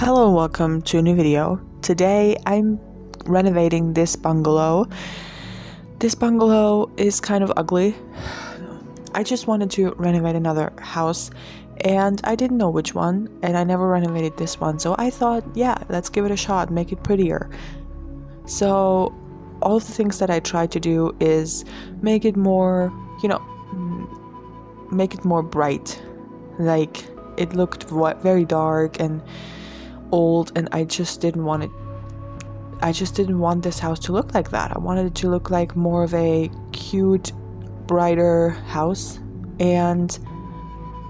Hello and welcome to a new video. Today I'm renovating this bungalow. This bungalow is kind of ugly. I just wanted to renovate another house and I didn't know which one, and I never renovated this one, so I thought, yeah, let's give it a shot, make it prettier. So all of the things that I tried to do is make it more, make it more bright. Like, it looked very dark and old, and I just didn't want this house to look like that. I wanted it to look like more of a cute, brighter house, and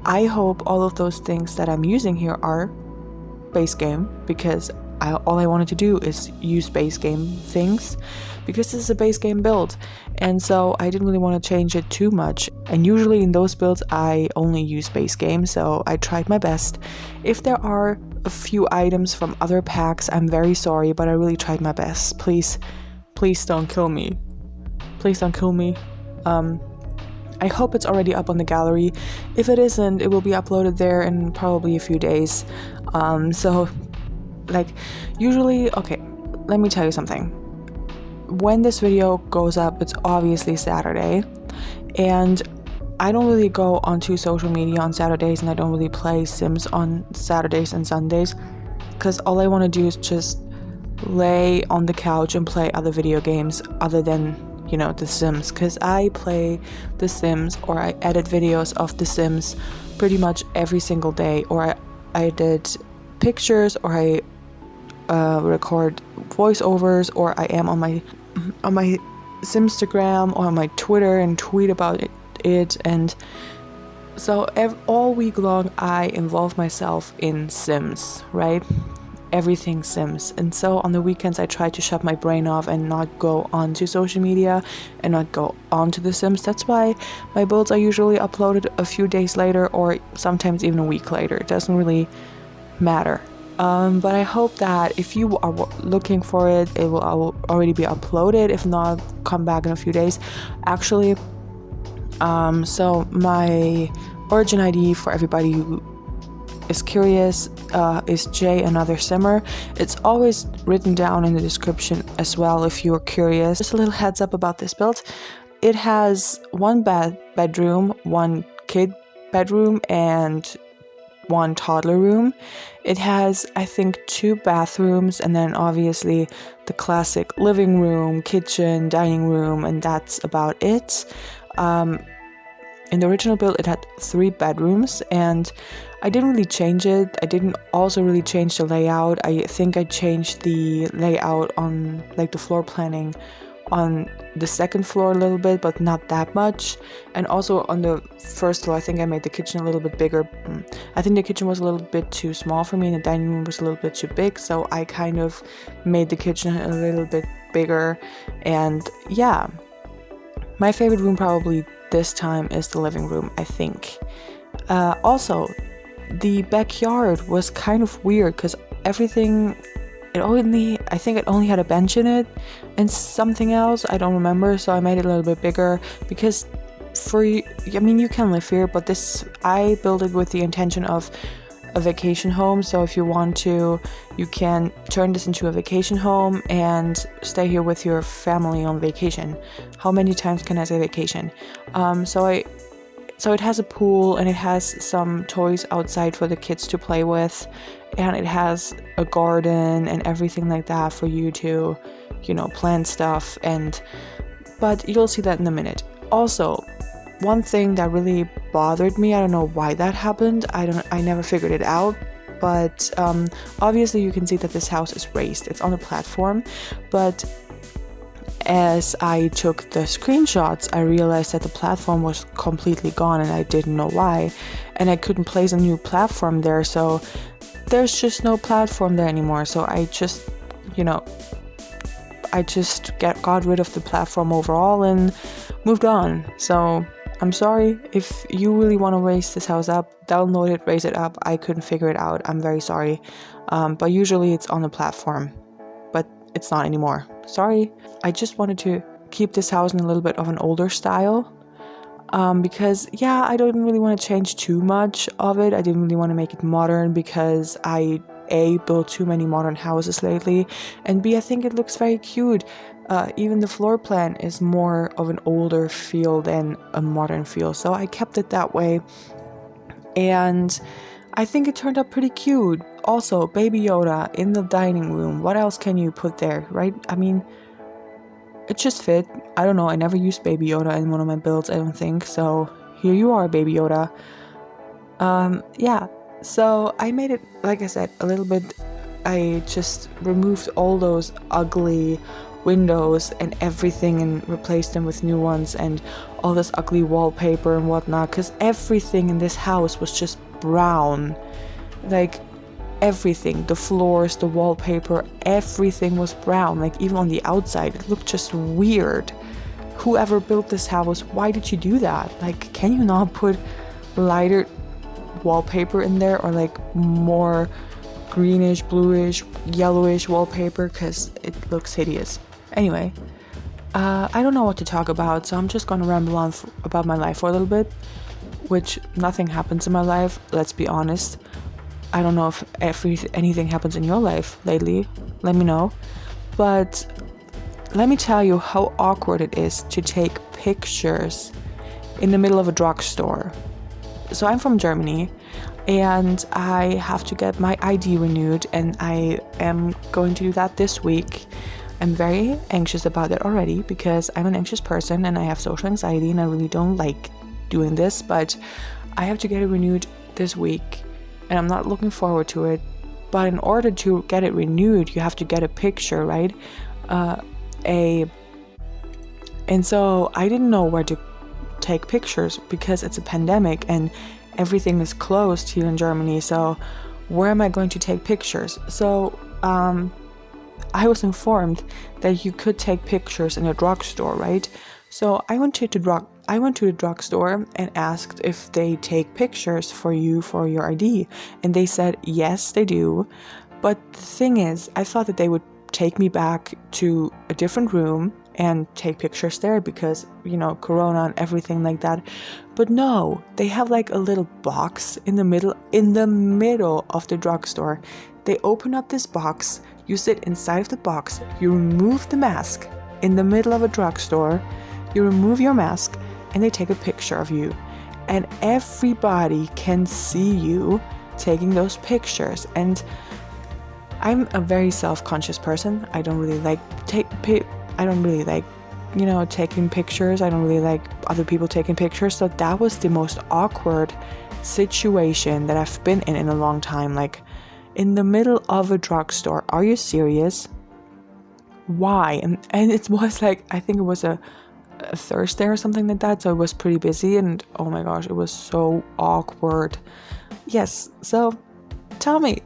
I hope all of those things that I'm using here are base game, because all I wanted to do is use base game things, because this is a base game build, and so I didn't really want to change it too much. And usually in those builds I only use base game, so I tried my best. If there are a few items from other packs, I'm very sorry, but I really tried my best. Please don't kill me. Please don't kill me. I hope it's already up on the gallery. If it isn't, it will be uploaded there in probably a few days. So like, usually, okay, let me tell you something. When this video goes up, it's obviously Saturday, and I don't really go onto social media on Saturdays, and I don't really play Sims on Saturdays and Sundays, because all I want to do is just lay on the couch and play other video games other than, The Sims, because I play The Sims, or I edit videos of The Sims pretty much every single day, or I edit pictures, or I record voiceovers, or I am on my Simstagram or on my Twitter and tweet about it. And so all week long I involve myself in Sims, right? Everything Sims. And so on the weekends I try to shut my brain off and not go onto social media and not go onto The Sims. That's why my builds are usually uploaded a few days later, or sometimes even a week later. It doesn't really matter. But I hope that if you are looking for it, it will already be uploaded. If not, come back in a few days. Actually, so my origin ID, for everybody who is curious, is JAnotherSimmer. It's always written down in the description as well if you're curious. Just a little heads up about this build. It has one bedroom, one kid bedroom, and one toddler room. It has, I think, 2 bathrooms, and then obviously the classic living room, kitchen, dining room, and that's about it. In the original build it had 3 bedrooms, and I didn't really change it. I didn't also really change the layout. I think I changed the layout on, like, the floor planning on the second floor a little bit, but not that much. And also on the first floor, I think I made the kitchen a little bit bigger. I think the kitchen was a little bit too small for me, and the dining room was a little bit too big, so I kind of made the kitchen a little bit bigger. And yeah, my favorite room probably this time is the living room, I think. Also, the backyard was kind of weird, because everything, I think it only had a bench in it and something else, I don't remember, so I made it a little bit bigger, because you can live here, but I built it with the intention of a vacation home. So if you want to, you can turn this into a vacation home and stay here with your family on vacation. How many times can I say vacation? So it has a pool, and it has some toys outside for the kids to play with, and it has a garden and everything like that for you to, plant stuff. But you'll see that in a minute. Also, one thing that really bothered me, I don't know why that happened, I never figured it out, but obviously you can see that this house is raised. It's on a platform, but as I took the screenshots, I realized that the platform was completely gone, and I didn't know why, and I couldn't place a new platform there, so there's just no platform there anymore. So I just got rid of the platform overall and moved on. So I'm sorry. If you really want to raise this house up, download it, raise it up. I couldn't figure it out. I'm very sorry. But usually it's on the platform, but it's not anymore. Sorry. I just wanted to keep this house in a little bit of an older style. Because I don't really want to change too much of it. I didn't really want to make it modern, because I A, built too many modern houses lately, and B, I think it looks very cute. Even the floor plan is more of an older feel than a modern feel, so I kept it that way. And I think it turned out pretty cute. Also, Baby Yoda in the dining room. What else can you put there, right? I mean, it just fit. I don't know, I never used Baby Yoda in one of my builds, I don't think. So here you are, Baby Yoda. Yeah. So I made it, like I said, a little bit. I just removed all those ugly windows and everything and replaced them with new ones, and all this ugly wallpaper and whatnot, because everything in this house was just brown. Like everything, the floors, the wallpaper, everything was brown. Like even on the outside, it looked just weird. Whoever built this house, why did you do that? Like, can you not put lighter wallpaper in there, or like more greenish, bluish, yellowish wallpaper, because it looks hideous. Anyway, I don't know what to talk about, so I'm just gonna ramble on about my life for a little bit, which nothing happens in my life, let's be honest. I don't know if anything happens in your life lately, let me know. But let me tell you how awkward it is to take pictures in the middle of a drugstore. So I'm from Germany, and I have to get my ID renewed, and I am going to do that this week. I'm very anxious about it already because I'm an anxious person and I have social anxiety and I really don't like doing this, but I have to get it renewed this week and I'm not looking forward to it. But in order to get it renewed, you have to get a picture, right? And so I didn't know where to take pictures because it's a pandemic and everything is closed here in Germany. So where am I going to take pictures? So I was informed that you could take pictures in a drugstore, right? So I went to the drugstore and asked if they take pictures for you for your ID, and they said yes, they do. But the thing is, I thought that they would take me back to a different room and take pictures there because, you know, Corona and everything like that. But no, they have like a little box in the middle of the drugstore. They open up this box, you sit inside of the box, you remove the mask in the middle of a drugstore, you remove your mask, and they take a picture of you. And everybody can see you taking those pictures. And I'm a very self-conscious person. I don't really like taking pictures. I don't really like other people taking pictures. So that was the most awkward situation that I've been in a long time. Like, in the middle of a drugstore. Are you serious? Why? And it was like, I think it was a Thursday or something like that. So it was pretty busy and oh my gosh, it was so awkward. Yes, so tell me,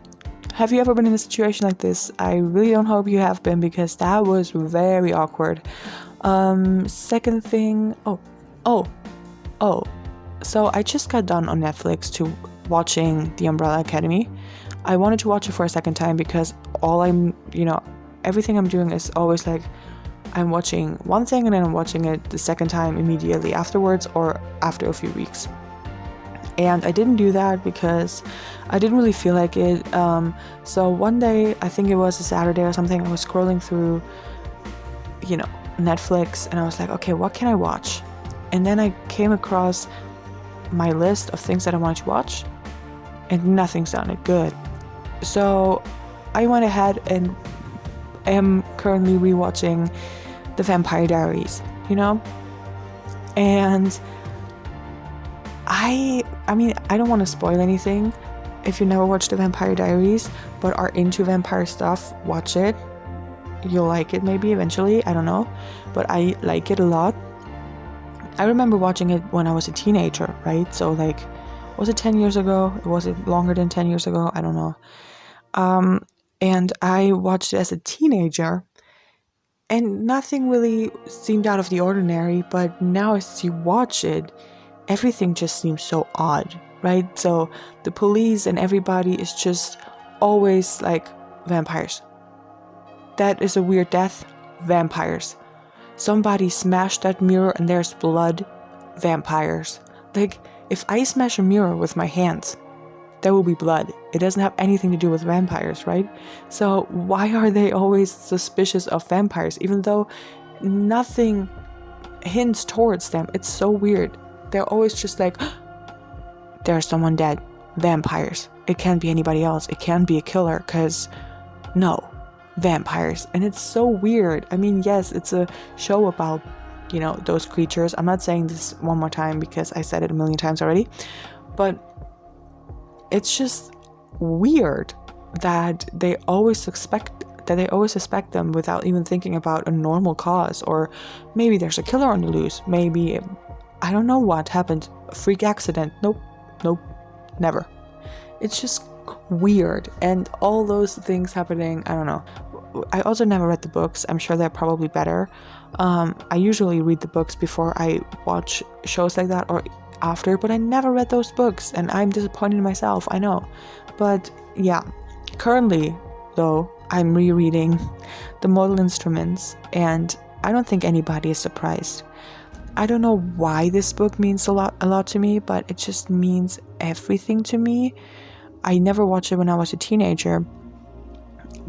have you ever been in a situation like this? I really don't hope you have been because that was very awkward. Second thing, so I just got done on Netflix to watching The Umbrella Academy. I wanted to watch it for a second time because everything I'm doing is always like I'm watching one thing and then I'm watching it the second time immediately afterwards or after a few weeks. And I didn't do that because I didn't really feel like it. So one day, I think it was a Saturday or something, I was scrolling through, Netflix and I was like, okay, what can I watch? And then I came across my list of things that I wanted to watch and nothing sounded good. So I went ahead and am currently rewatching The Vampire Diaries, and I don't want to spoil anything. If you never watched The Vampire Diaries but are into vampire stuff, watch it. You'll like it maybe eventually, I don't know, but I like it a lot. I remember watching it when I was a teenager, right? So like, was it 10 years ago? Was it longer than 10 years ago? I don't know. And I watched it as a teenager and nothing really seemed out of the ordinary, but now as you watch it, everything just seems so odd, right? So the police and everybody is just always like vampires. That is a weird death, vampires. Somebody smashed that mirror and there's blood, vampires. Like, if I smash a mirror with my hands, there will be blood. It doesn't have anything to do with vampires, right? So why are they always suspicious of vampires, even though nothing hints towards them? It's so weird. They're always just like, there's someone dead. Vampires. It can't be anybody else. It can't be a killer, because no, vampires. And it's so weird. I mean, yes, it's a show about, you know, those creatures. I'm not saying this one more time because I said it a million times already, but it's just weird that they always suspect them without even thinking about a normal cause, or maybe there's a killer on the loose. Maybe, I don't know what happened. A freak accident. Nope, never. It's just weird. And all those things happening, I don't know. I also never read the books. I'm sure they're probably better. I usually read the books before I watch shows like that, or after, but I never read those books, and I'm disappointed in myself, I know. But yeah, currently though, I'm rereading The Mortal Instruments, and I don't think anybody is surprised. I don't know why this book means a lot to me, but it just means everything to me. I never watched it when I was a teenager,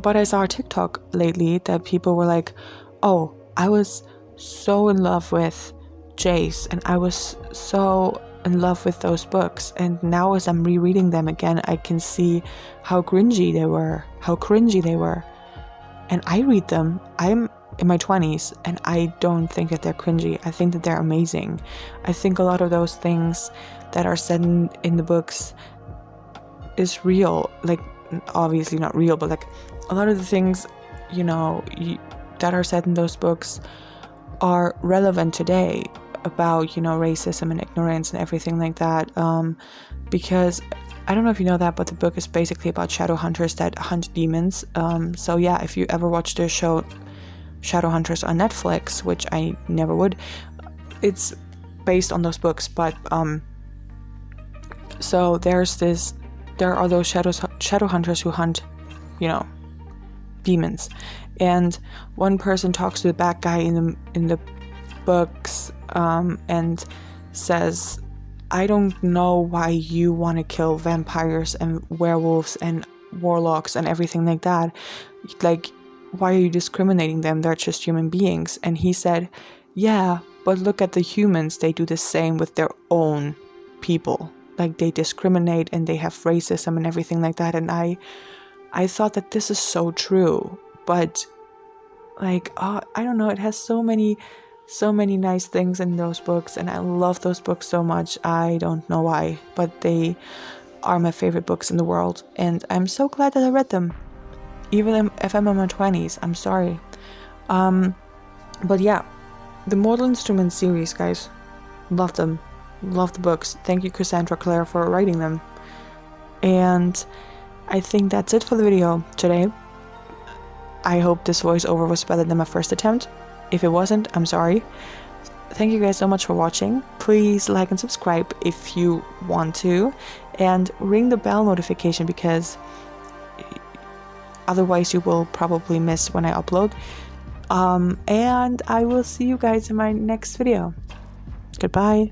but I saw a TikTok lately that people were like, oh, I was so in love with Jace, and I was so in love with those books, and now as I'm rereading them again, I can see how cringy they were, and I read them. I'm in my 20s, and I don't think that they're cringy. I think that they're amazing. I think a lot of those things that are said in the books is real, like, obviously not real, but like a lot of the things, you know, that are said in those books are relevant today, about, you know, racism and ignorance and everything like that, because I don't know if you know that, but the book is basically about shadow hunters that hunt demons. So yeah, if you ever watch the show Shadow Hunters on Netflix, which I never would, it's based on those books. But so there are those shadow hunters who hunt, you know, demons, and one person talks to the bad guy in the books, and says, I don't know why you want to kill vampires and werewolves and warlocks and everything like that. Like, why are you discriminating them? They're just human beings. And he said, yeah, but look at the humans. They do the same with their own people. Like, they discriminate and they have racism and everything like that. And I thought that this is so true. But like, I don't know, it has so many nice things in those books, and I love those books so much. I don't know why, but they are my favorite books in the world, and I'm so glad that I read them, even if I'm in my 20s. I'm sorry. But yeah, the Mortal Instruments series, guys, love them, love the books. Thank you, Cassandra Clare, for writing them. And I think that's it for the video today. I hope this voiceover was better than my first attempt. If it wasn't, I'm sorry. Thank you guys so much for watching. Please like and subscribe if you want to, and ring the bell notification, because otherwise you will probably miss when I upload. And I will see you guys in my next video. Goodbye.